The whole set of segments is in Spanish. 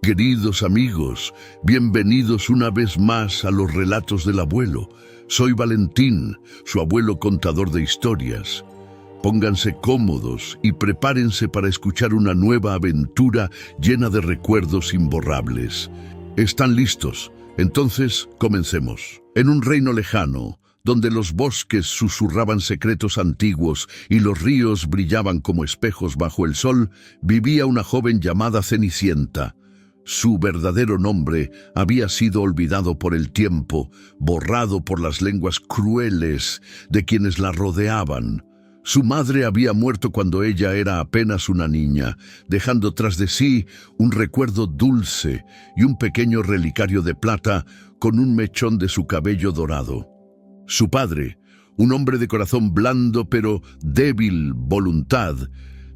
Queridos amigos, bienvenidos una vez más a los relatos del abuelo. Soy Valentín, su abuelo contador de historias. Pónganse cómodos y prepárense para escuchar una nueva aventura llena de recuerdos imborrables. ¿Están listos? Entonces, comencemos. En un reino lejano, donde los bosques susurraban secretos antiguos y los ríos brillaban como espejos bajo el sol, vivía una joven llamada Cenicienta. Su verdadero nombre había sido olvidado por el tiempo, borrado por las lenguas crueles de quienes la rodeaban. Su madre había muerto cuando ella era apenas una niña, dejando tras de sí un recuerdo dulce y un pequeño relicario de plata con un mechón de su cabello dorado. Su padre, un hombre de corazón blando pero débil voluntad,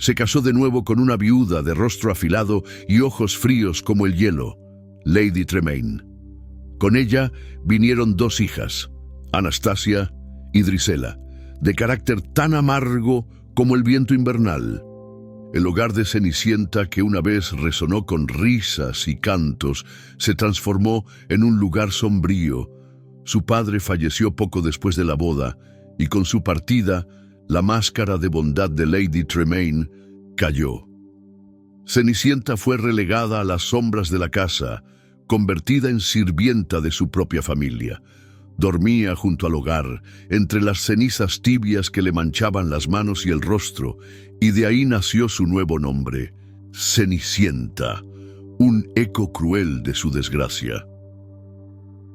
se casó de nuevo con una viuda de rostro afilado y ojos fríos como el hielo, Lady Tremaine. Con ella vinieron dos hijas, Anastasia y Drisela, de carácter tan amargo como el viento invernal. El hogar de Cenicienta, que una vez resonó con risas y cantos, se transformó en un lugar sombrío. Su padre falleció poco después de la boda, y con su partida, la máscara de bondad de Lady Tremaine cayó. Cenicienta fue relegada a las sombras de la casa, convertida en sirvienta de su propia familia. Dormía junto al hogar, entre las cenizas tibias que le manchaban las manos y el rostro, y de ahí nació su nuevo nombre, Cenicienta, un eco cruel de su desgracia.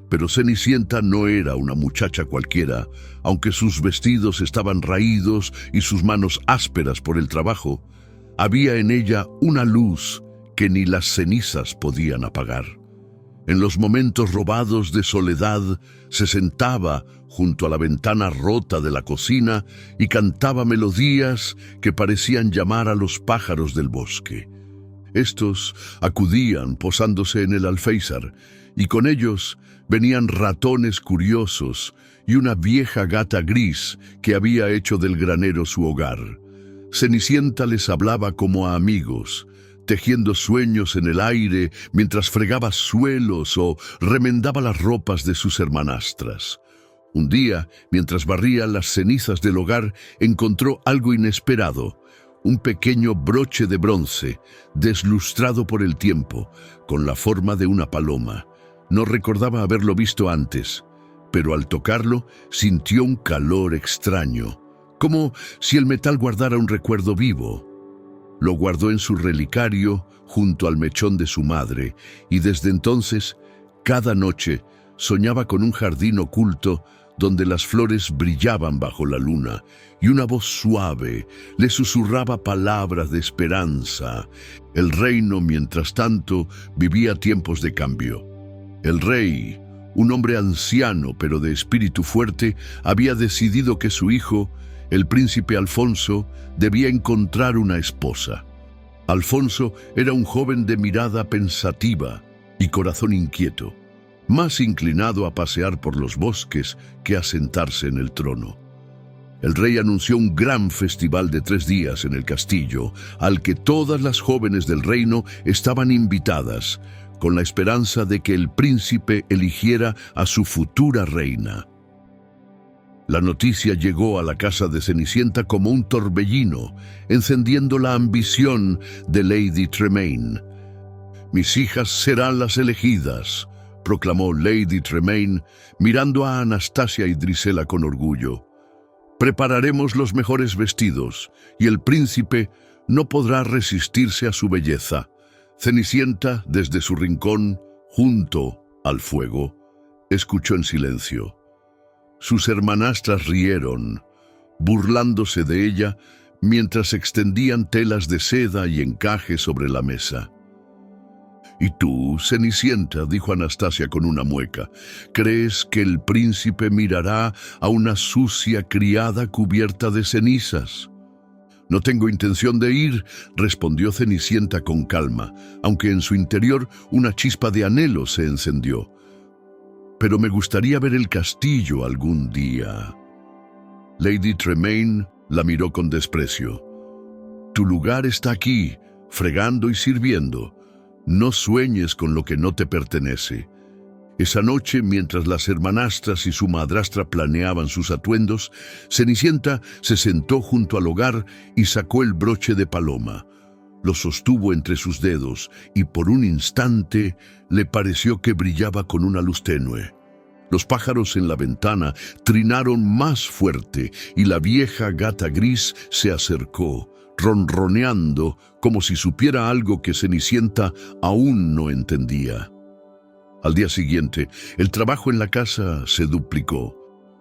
Pero Cenicienta no era una muchacha cualquiera, aunque sus vestidos estaban raídos y sus manos ásperas por el trabajo. Había en ella una luz que ni las cenizas podían apagar. En los momentos robados de soledad, se sentaba junto a la ventana rota de la cocina y cantaba melodías que parecían llamar a los pájaros del bosque. Estos acudían posándose en el alféizar, y con ellos venían ratones curiosos y una vieja gata gris que había hecho del granero su hogar. Cenicienta les hablaba como a amigos, tejiendo sueños en el aire mientras fregaba suelos o remendaba las ropas de sus hermanastras. Un día, mientras barría las cenizas del hogar, encontró algo inesperado: un pequeño broche de bronce, deslustrado por el tiempo, con la forma de una paloma. No recordaba haberlo visto antes, pero al tocarlo sintió un calor extraño, como si el metal guardara un recuerdo vivo. Lo guardó en su relicario junto al mechón de su madre, y desde entonces, cada noche, soñaba con un jardín oculto donde las flores brillaban bajo la luna, y una voz suave le susurraba palabras de esperanza. El reino, mientras tanto, vivía tiempos de cambio. El rey, un hombre anciano pero de espíritu fuerte, había decidido que su hijo, el príncipe Alfonso, debía encontrar una esposa. Alfonso era un joven de mirada pensativa y corazón inquieto, más inclinado a pasear por los bosques que a sentarse en el trono. El rey anunció un gran festival de 3 días en el castillo, al que todas las jóvenes del reino estaban invitadas, con la esperanza de que el príncipe eligiera a su futura reina. La noticia llegó a la casa de Cenicienta como un torbellino, encendiendo la ambición de Lady Tremaine. «Mis hijas serán las elegidas», proclamó Lady Tremaine, mirando a Anastasia y Drisela con orgullo. «Prepararemos los mejores vestidos, y el príncipe no podrá resistirse a su belleza». Cenicienta, desde su rincón, junto al fuego, escuchó en silencio. Sus hermanastras rieron, burlándose de ella, mientras extendían telas de seda y encaje sobre la mesa. «¿Y tú, Cenicienta?», dijo Anastasia con una mueca, «¿crees que el príncipe mirará a una sucia criada cubierta de cenizas?» «No tengo intención de ir», respondió Cenicienta con calma, aunque en su interior una chispa de anhelo se encendió. «Pero me gustaría ver el castillo algún día». Lady Tremaine la miró con desprecio. «Tu lugar está aquí, fregando y sirviendo. No sueñes con lo que no te pertenece. Esa noche, mientras las hermanastras y su madrastra planeaban sus atuendos, Cenicienta se sentó junto al hogar y sacó el broche de paloma. Lo sostuvo entre sus dedos y por un instante le pareció que brillaba con una luz tenue. Los pájaros en la ventana trinaron más fuerte y la vieja gata gris se acercó, ronroneando como si supiera algo que Cenicienta aún no entendía. Al día siguiente, el trabajo en la casa se duplicó.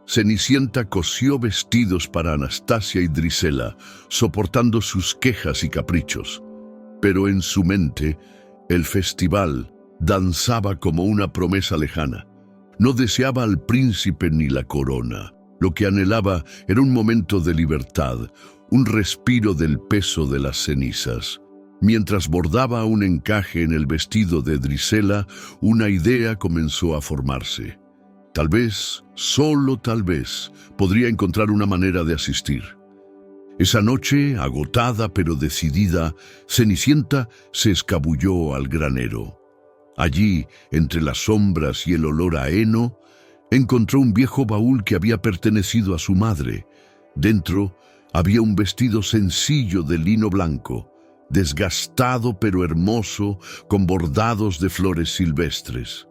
Cenicienta cosió vestidos para Anastasia y Drisela, soportando sus quejas y caprichos. Pero en su mente, el festival danzaba como una promesa lejana. No deseaba al príncipe ni la corona. Lo que anhelaba era un momento de libertad, un respiro del peso de las cenizas. Mientras bordaba un encaje en el vestido de Drisela, una idea comenzó a formarse. Tal vez, solo tal vez, podría encontrar una manera de asistir. Esa noche, agotada pero decidida, Cenicienta se escabulló al granero. Allí, entre las sombras y el olor a heno, encontró un viejo baúl que había pertenecido a su madre. Dentro había un vestido sencillo de lino blanco, desgastado pero hermoso, con bordados de flores silvestres.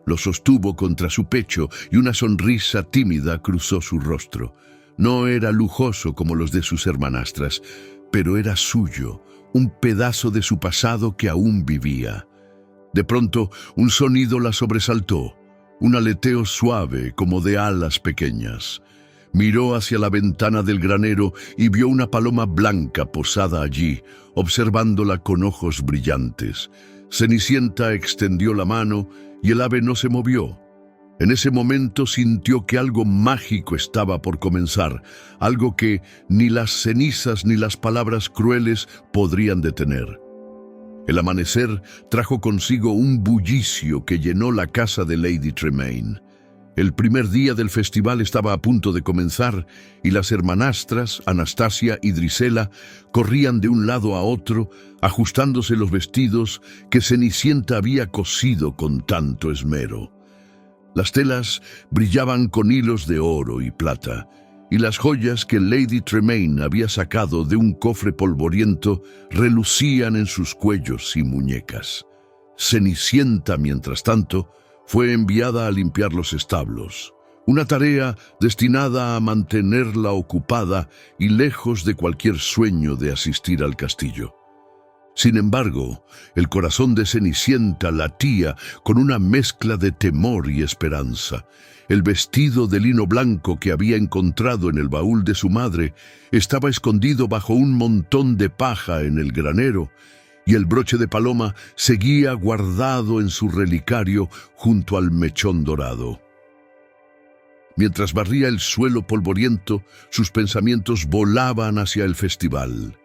Lo sostuvo contra su pecho y una sonrisa tímida cruzó su rostro. No era lujoso como los de sus hermanastras, pero era suyo, un pedazo de su pasado que aún vivía. De pronto, un sonido la sobresaltó, un aleteo suave como de alas pequeñas. Miró hacia la ventana del granero y vio una paloma blanca posada allí, observándola con ojos brillantes. Cenicienta extendió la mano y el ave no se movió. En ese momento sintió que algo mágico estaba por comenzar, algo que ni las cenizas ni las palabras crueles podrían detener. El amanecer trajo consigo un bullicio que llenó la casa de Lady Tremaine. El primer día del festival estaba a punto de comenzar y las hermanastras, Anastasia y Drisela, corrían de un lado a otro, ajustándose los vestidos que Cenicienta había cosido con tanto esmero. Las telas brillaban con hilos de oro y plata, y las joyas que Lady Tremaine había sacado de un cofre polvoriento relucían en sus cuellos y muñecas. Cenicienta, mientras tanto, fue enviada a limpiar los establos, una tarea destinada a mantenerla ocupada y lejos de cualquier sueño de asistir al castillo. Sin embargo, el corazón de Cenicienta latía con una mezcla de temor y esperanza. El vestido de lino blanco que había encontrado en el baúl de su madre estaba escondido bajo un montón de paja en el granero, y el broche de paloma seguía guardado en su relicario junto al mechón dorado. Mientras barría el suelo polvoriento, sus pensamientos volaban hacia el festival.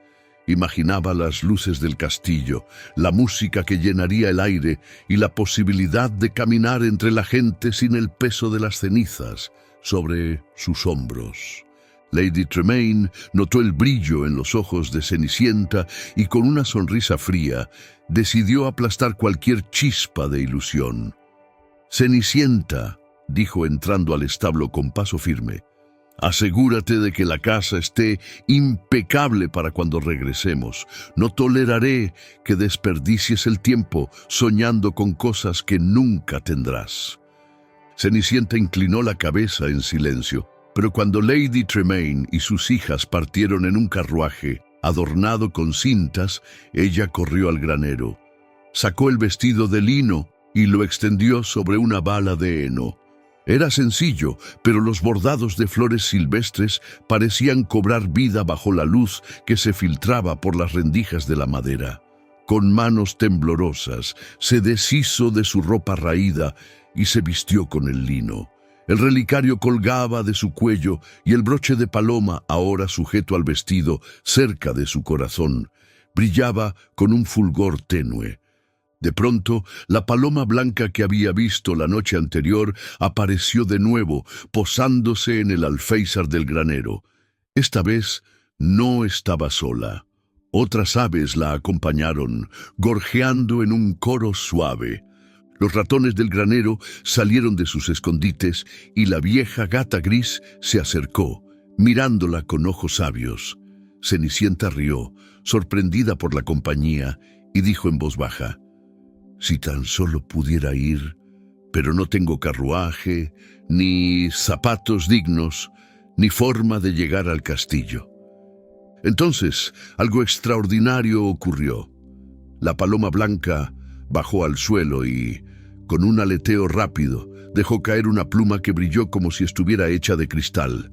Imaginaba las luces del castillo, la música que llenaría el aire y la posibilidad de caminar entre la gente sin el peso de las cenizas sobre sus hombros. Lady Tremaine notó el brillo en los ojos de Cenicienta y con una sonrisa fría decidió aplastar cualquier chispa de ilusión. «Cenicienta», dijo entrando al establo con paso firme, «asegúrate de que la casa esté impecable para cuando regresemos. No toleraré que desperdicies el tiempo soñando con cosas que nunca tendrás». Cenicienta inclinó la cabeza en silencio, pero cuando Lady Tremaine y sus hijas partieron en un carruaje adornado con cintas, ella corrió al granero. Sacó el vestido de lino y lo extendió sobre una bala de heno. Era sencillo, pero los bordados de flores silvestres parecían cobrar vida bajo la luz que se filtraba por las rendijas de la madera. Con manos temblorosas, se deshizo de su ropa raída y se vistió con el lino. El relicario colgaba de su cuello y el broche de paloma, ahora sujeto al vestido, cerca de su corazón, brillaba con un fulgor tenue. De pronto, la paloma blanca que había visto la noche anterior apareció de nuevo, posándose en el alféizar del granero. Esta vez no estaba sola. Otras aves la acompañaron, gorjeando en un coro suave. Los ratones del granero salieron de sus escondites y la vieja gata gris se acercó, mirándola con ojos sabios. Cenicienta rió, sorprendida por la compañía, y dijo en voz baja: «Si tan solo pudiera ir, pero no tengo carruaje, ni zapatos dignos, ni forma de llegar al castillo». Entonces, algo extraordinario ocurrió. La paloma blanca bajó al suelo y, con un aleteo rápido, dejó caer una pluma que brilló como si estuviera hecha de cristal.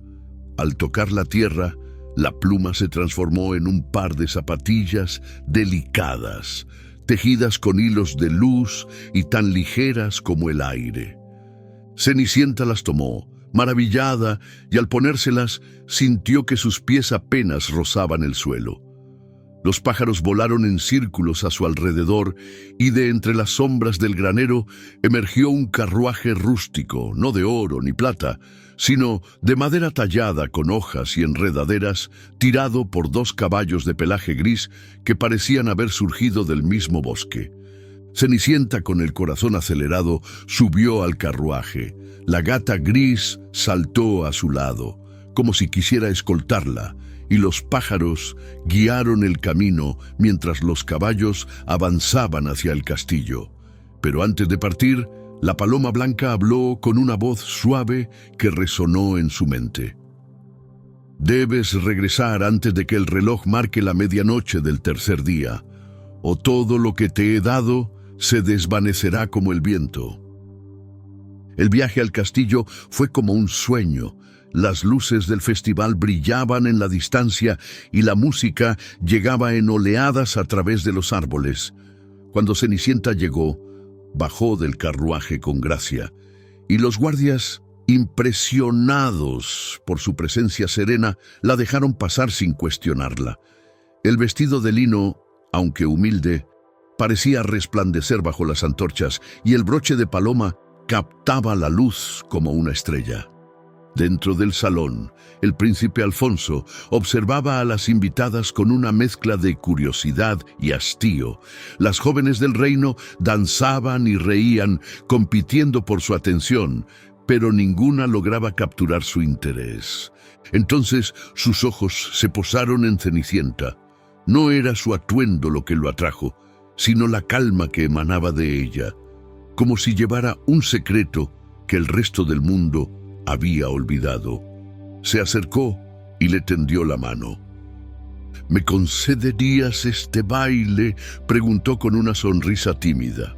Al tocar la tierra, la pluma se transformó en un par de zapatillas delicadas, tejidas con hilos de luz y tan ligeras como el aire. Cenicienta las tomó, maravillada, y al ponérselas sintió que sus pies apenas rozaban el suelo. Los pájaros volaron en círculos a su alrededor y de entre las sombras del granero emergió un carruaje rústico, no de oro ni plata, sino de madera tallada con hojas y enredaderas, tirado por 2 caballos de pelaje gris que parecían haber surgido del mismo bosque. Cenicienta, con el corazón acelerado, subió al carruaje. La gata gris saltó a su lado, como si quisiera escoltarla, y los pájaros guiaron el camino mientras los caballos avanzaban hacia el castillo. Pero antes de partir, la paloma blanca habló con una voz suave que resonó en su mente. «Debes regresar antes de que el reloj marque la medianoche del tercer día, o todo lo que te he dado se desvanecerá como el viento». El viaje al castillo fue como un sueño. Las luces del festival brillaban en la distancia y la música llegaba en oleadas a través de los árboles. Cuando Cenicienta llegó, bajó del carruaje con gracia, y los guardias, impresionados por su presencia serena, la dejaron pasar sin cuestionarla. El vestido de lino, aunque humilde, parecía resplandecer bajo las antorchas, y el broche de paloma captaba la luz como una estrella. Dentro del salón, el príncipe Alfonso observaba a las invitadas con una mezcla de curiosidad y hastío. Las jóvenes del reino danzaban y reían, compitiendo por su atención, pero ninguna lograba capturar su interés. Entonces sus ojos se posaron en Cenicienta. No era su atuendo lo que lo atrajo, sino la calma que emanaba de ella, como si llevara un secreto que el resto del mundo había olvidado. Se acercó y le tendió la mano. «¿Me concederías este baile?», preguntó con una sonrisa tímida.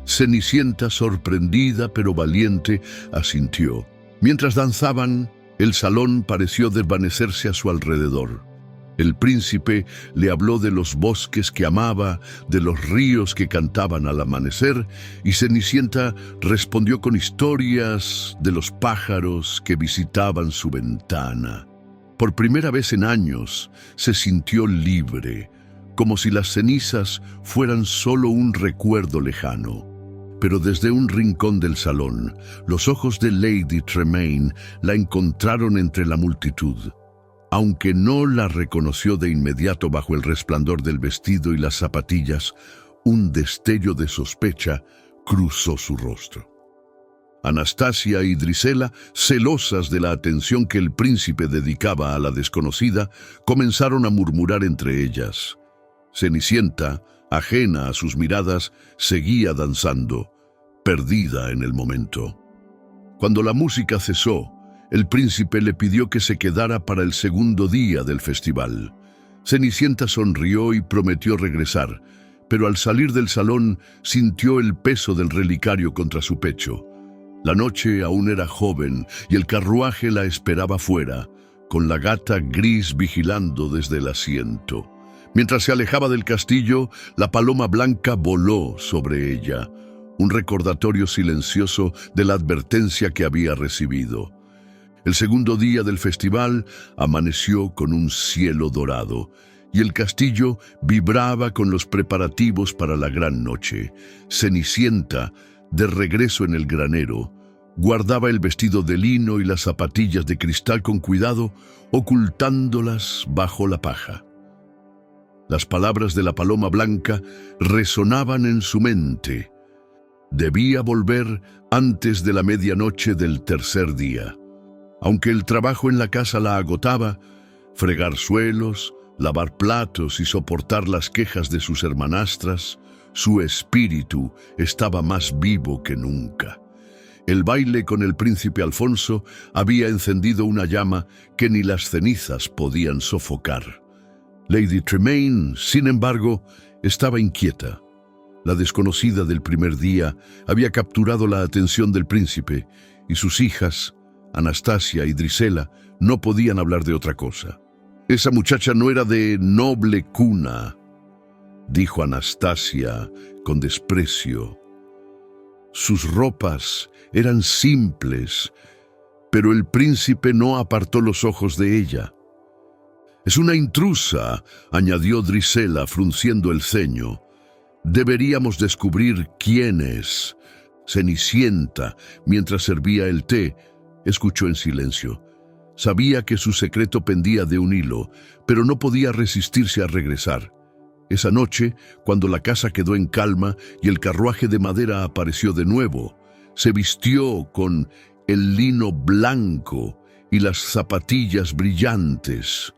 Cenicienta, sorprendida pero valiente, asintió. Mientras danzaban, el salón pareció desvanecerse a su alrededor. El príncipe le habló de los bosques que amaba, de los ríos que cantaban al amanecer, y Cenicienta respondió con historias de los pájaros que visitaban su ventana. Por primera vez en años se sintió libre, como si las cenizas fueran solo un recuerdo lejano. Pero desde un rincón del salón, los ojos de Lady Tremaine la encontraron entre la multitud. Aunque no la reconoció de inmediato bajo el resplandor del vestido y las zapatillas, un destello de sospecha cruzó su rostro. Anastasia y Drisela, celosas de la atención que el príncipe dedicaba a la desconocida, comenzaron a murmurar entre ellas. Cenicienta, ajena a sus miradas, seguía danzando, perdida en el momento. Cuando la música cesó, el príncipe le pidió que se quedara para el segundo día del festival. Cenicienta sonrió y prometió regresar, pero al salir del salón sintió el peso del relicario contra su pecho. La noche aún era joven y el carruaje la esperaba fuera, con la gata gris vigilando desde el asiento. Mientras se alejaba del castillo, la paloma blanca voló sobre ella, un recordatorio silencioso de la advertencia que había recibido. El segundo día del festival amaneció con un cielo dorado, y el castillo vibraba con los preparativos para la gran noche. Cenicienta, de regreso en el granero, guardaba el vestido de lino y las zapatillas de cristal con cuidado, ocultándolas bajo la paja. Las palabras de la paloma blanca resonaban en su mente. Debía volver antes de la medianoche del tercer día. Aunque el trabajo en la casa la agotaba, fregar suelos, lavar platos y soportar las quejas de sus hermanastras, su espíritu estaba más vivo que nunca. El baile con el príncipe Alfonso había encendido una llama que ni las cenizas podían sofocar. Lady Tremaine, sin embargo, estaba inquieta. La desconocida del primer día había capturado la atención del príncipe y sus hijas, Anastasia y Drisela, no podían hablar de otra cosa. «Esa muchacha no era de noble cuna», dijo Anastasia con desprecio. Sus ropas eran simples, pero el príncipe no apartó los ojos de ella. «Es una intrusa», añadió Drisela frunciendo el ceño. «Deberíamos descubrir quién es». Cenicienta, mientras servía el té, escuchó en silencio. Sabía que su secreto pendía de un hilo, pero no podía resistirse a regresar. Esa noche, cuando la casa quedó en calma y el carruaje de madera apareció de nuevo, se vistió con el lino blanco y las zapatillas brillantes.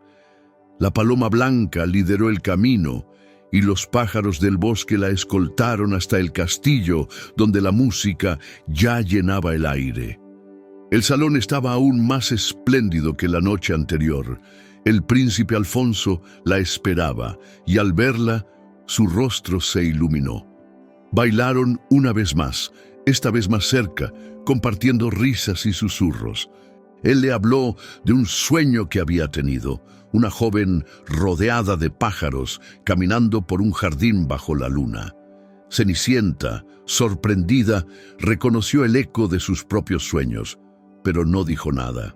La paloma blanca lideró el camino y los pájaros del bosque la escoltaron hasta el castillo, donde la música ya llenaba el aire. El salón estaba aún más espléndido que la noche anterior. El príncipe Alfonso la esperaba y al verla, su rostro se iluminó. Bailaron una vez más, esta vez más cerca, compartiendo risas y susurros. Él le habló de un sueño que había tenido, una joven rodeada de pájaros, caminando por un jardín bajo la luna. Cenicienta, sorprendida, reconoció el eco de sus propios sueños, pero no dijo nada.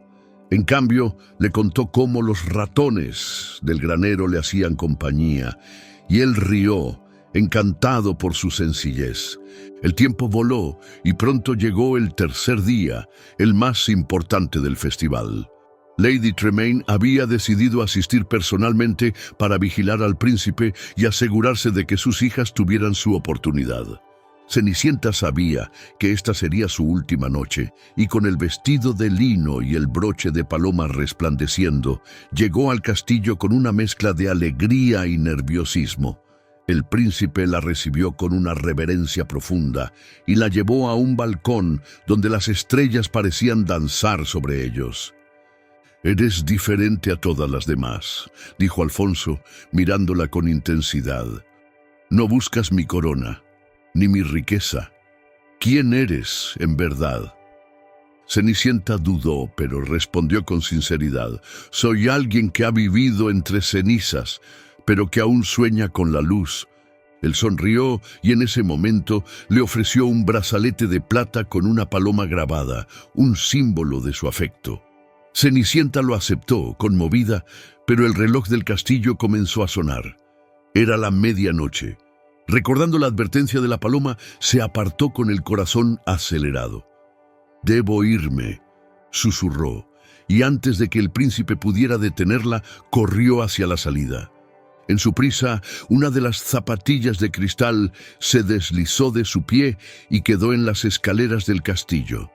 En cambio, le contó cómo los ratones del granero le hacían compañía, y él rió, encantado por su sencillez. El tiempo voló y pronto llegó el tercer día, el más importante del festival. Lady Tremaine había decidido asistir personalmente para vigilar al príncipe y asegurarse de que sus hijas tuvieran su oportunidad. Cenicienta sabía que esta sería su última noche, y con el vestido de lino y el broche de paloma resplandeciendo, llegó al castillo con una mezcla de alegría y nerviosismo. El príncipe la recibió con una reverencia profunda y la llevó a un balcón donde las estrellas parecían danzar sobre ellos. «Eres diferente a todas las demás», dijo Alfonso, mirándola con intensidad. «No buscas mi corona, ni mi riqueza. ¿Quién eres, en verdad?» Cenicienta dudó, pero respondió con sinceridad. «Soy alguien que ha vivido entre cenizas, pero que aún sueña con la luz». Él sonrió y en ese momento le ofreció un brazalete de plata con una paloma grabada, un símbolo de su afecto. Cenicienta lo aceptó, conmovida, pero el reloj del castillo comenzó a sonar. Era la medianoche. Recordando la advertencia de la paloma, se apartó con el corazón acelerado. «Debo irme», susurró, y antes de que el príncipe pudiera detenerla, corrió hacia la salida. En su prisa, una de las zapatillas de cristal se deslizó de su pie y quedó en las escaleras del castillo.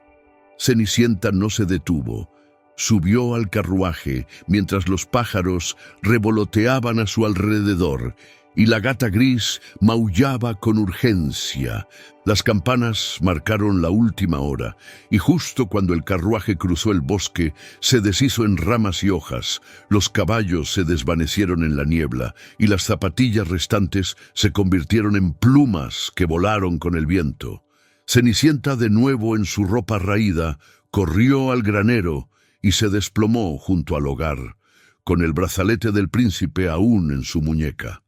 Cenicienta no se detuvo. Subió al carruaje mientras los pájaros revoloteaban a su alrededor y la gata gris maullaba con urgencia. Las campanas marcaron la última hora y justo cuando el carruaje cruzó el bosque se deshizo en ramas y hojas, los caballos se desvanecieron en la niebla y las zapatillas restantes se convirtieron en plumas que volaron con el viento. Cenicienta, de nuevo en su ropa raída, corrió al granero y se desplomó junto al hogar, con el brazalete del príncipe aún en su muñeca.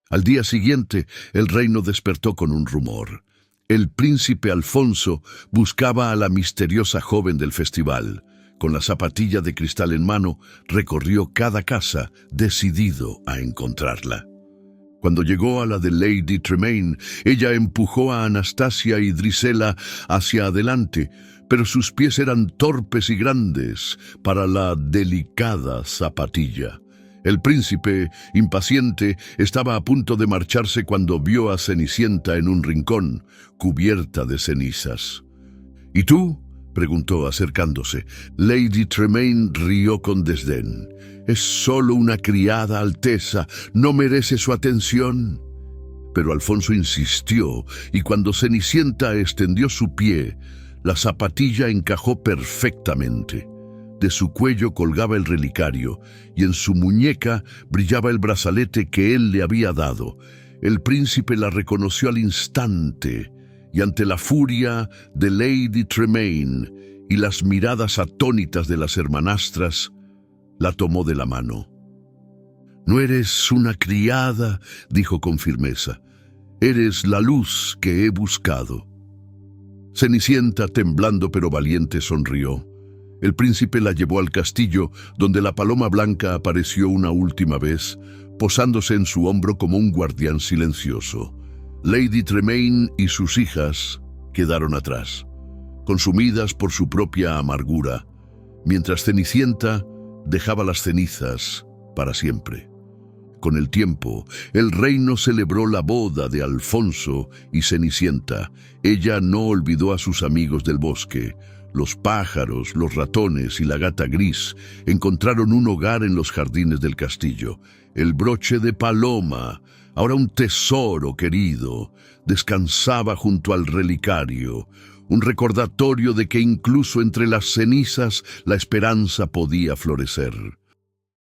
Al día siguiente, el reino despertó con un rumor. El príncipe Alfonso buscaba a la misteriosa joven del festival. Con la zapatilla de cristal en mano, recorrió cada casa, decidido a encontrarla. Cuando llegó a la de Lady Tremaine, ella empujó a Anastasia y Drisela hacia adelante, pero sus pies eran torpes y grandes para la delicada zapatilla. El príncipe, impaciente, estaba a punto de marcharse cuando vio a Cenicienta en un rincón, cubierta de cenizas. ¿Y tú?, preguntó acercándose. Lady Tremaine rió con desdén. «Es solo una criada, Alteza. ¿No merece su atención?» Pero Alfonso insistió, y cuando Cenicienta extendió su pie, la zapatilla encajó perfectamente. De su cuello colgaba el relicario, y en su muñeca brillaba el brazalete que él le había dado. El príncipe la reconoció al instante, y ante la furia de Lady Tremaine y las miradas atónitas de las hermanastras, la tomó de la mano. «No eres una criada», dijo con firmeza. «Eres la luz que he buscado». Cenicienta, temblando pero valiente, sonrió. El príncipe la llevó al castillo, donde la paloma blanca apareció una última vez, posándose en su hombro como un guardián silencioso. Lady Tremaine y sus hijas quedaron atrás, consumidas por su propia amargura, mientras Cenicienta dejaba las cenizas para siempre. Con el tiempo, el reino celebró la boda de Alfonso y Cenicienta. Ella no olvidó a sus amigos del bosque. Los pájaros, los ratones y la gata gris encontraron un hogar en los jardines del castillo. El broche de paloma, ahora un tesoro querido, descansaba junto al relicario, un recordatorio de que incluso entre las cenizas la esperanza podía florecer.